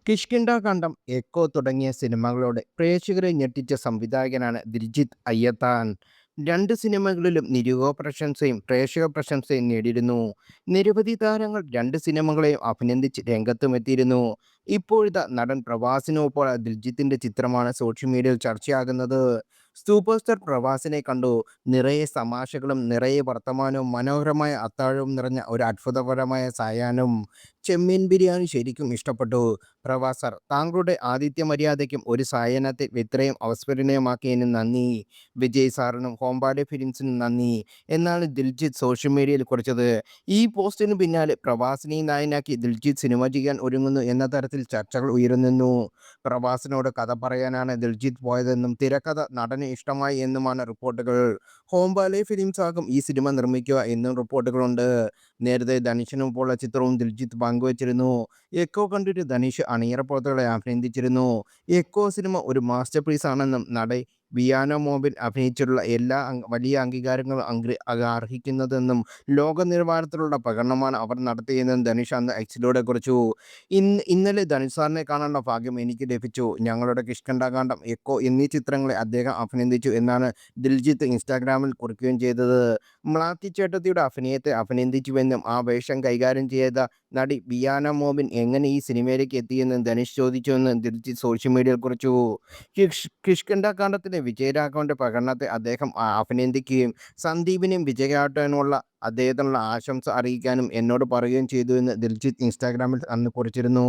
കിഷ്കിന്ധ കണ്ടം, എക്കോ തുടങ്ങിയ സിനിമകളോടെ പ്രേക്ഷകരെ ഞെട്ടിച്ച സംവിധായകനാണ് ദിൽജിത്ത് അയ്യത്താൻ. രണ്ട് സിനിമകളിലും നിരൂപക പ്രശംസയും പ്രേക്ഷക പ്രശംസയും നേടിയിരുന്നു. നിരവധി താരങ്ങൾ രണ്ട് സിനിമകളെയും അഭിനന്ദിച്ച് രംഗത്തുമെത്തിയിരുന്നു. ഇപ്പോഴത്തെ നടൻ പ്രഭാസിനൊപ്പമുള്ള ദിൽജിത്തിന്റെ ചിത്രമാണ് സോഷ്യൽ മീഡിയയിൽ ചർച്ചയാകുന്നത്. സൂപ്പർ സ്റ്റാർ പ്രഭാസിനെ കണ്ടു. നിറയെ തമാശകളും നിറയെ വർത്തമാനവും മനോഹരമായ അത്താഴവും നിറഞ്ഞ ഒരു അത്ഭുതകരമായ സായാഹ്നം. ചെമ്മീൻ ബിരിയാണി ശരിക്കും ഇഷ്ടപ്പെട്ടു. പ്രവാസർ, താങ്കളുടെ ആതിഥ്യ മര്യാദയ്ക്കും ഒരു സായാഹ്നത്തെ ഇത്രയും അവസ്മരണീയമാക്കിയതിന് നന്ദി. വിജയ് സാറിനും ഹോംബാലെ ഫിലിംസിനും നന്ദി എന്നാണ് ദിൽജിത്ത് സോഷ്യൽ മീഡിയയിൽ കുറിച്ചത്. ഈ പോസ്റ്റിന് പിന്നാലെ പ്രവാസിനെ നായകനാക്കി ദിൽജിത്ത് സിനിമ ചെയ്യാൻ ഒരുങ്ങുന്നു എന്ന തരത്തിൽ ചർച്ചകൾ ഉയരുന്നു. പ്രവാസിനോട് കഥ പറയാനാണ് ദിൽജിത്ത് പോയതെന്നും തിരക്കഥ നടന് ഇഷ്ടമായി എന്നുമാണ് റിപ്പോർട്ടുകൾ. ഹോംബാലെ ഫിലിംസ് ആകും ഈ സിനിമ നിർമ്മിക്കുക എന്നും റിപ്പോർട്ടുകളുണ്ട്. നേരത്തെ ധനുഷിനൊപ്പമുള്ള ചിത്രവും ദിൽജിത്ത് പങ്കുവച്ചിരുന്നു. എക്കോ കണ്ടിട്ട് ധനുഷ് അണിയറ പ്രവർത്തകരെ അഭിനന്ദിച്ചിരുന്നു. എക്കോ സിനിമ ഒരു മാസ്റ്റർ പീസ് ആണെന്നും നടൻ വിയാനോ മോബിൽ അഭിനയിച്ചിട്ടുള്ള എല്ലാ വലിയ അംഗീകാരങ്ങളും അർഹിക്കുന്നതെന്നും ലോക നിലവാരത്തിലുള്ള പ്രകടനമാണ് അവർ നടത്തിയതെന്നും ധനുഷ് അന്ന് എക്സിലൂടെ കുറിച്ചു. ഇന്നലെ ധനുഷ് സാറിനെ കാണാനുള്ള ഭാഗ്യം എനിക്ക് ലഭിച്ചു. ഞങ്ങളുടെ കിഷ്കിന്ധാകാന്ഡം, എക്കോ എന്നീ ചിത്രങ്ങളെ അദ്ദേഹം അഭിനന്ദിച്ചു എന്നാണ് ദിൽജിത്ത് ഇൻസ്റ്റാഗ്രാമിൽ കുറിക്കുകയും ചെയ്തത്. മ്ലാത്തി ചേട്ടത്തിയുടെ അഭിനയത്തെ അഭിനന്ദിച്ചുവെന്നും ആ വേഷം കൈകാര്യം ചെയ്ത നടി ബിയാന മോബിൻ എങ്ങനെ ഈ സിനിമയിലേക്ക് എത്തിയെന്നും ധനുഷ് ചോദിച്ചുവെന്നും ദിൽജിത്ത് സോഷ്യൽ മീഡിയയിൽ കുറിച്ചു. കിഷ്കിന്ധാകാന്ഡത്തിലെ വിജയരാഘവന്റെ പ്രകടനത്തെ അദ്ദേഹം അഭിനന്ദിക്കുകയും സന്ദീപിനെയും വിജയാട്ടനുള്ള അദ്ദേഹത്തിനുള്ള ആശംസ അറിയിക്കാനും എന്നോട് പറയുകയും ചെയ്തു എന്ന് ദിൽജിത്ത് ഇൻസ്റ്റാഗ്രാമിൽ അന്ന് കുറിച്ചിരുന്നു.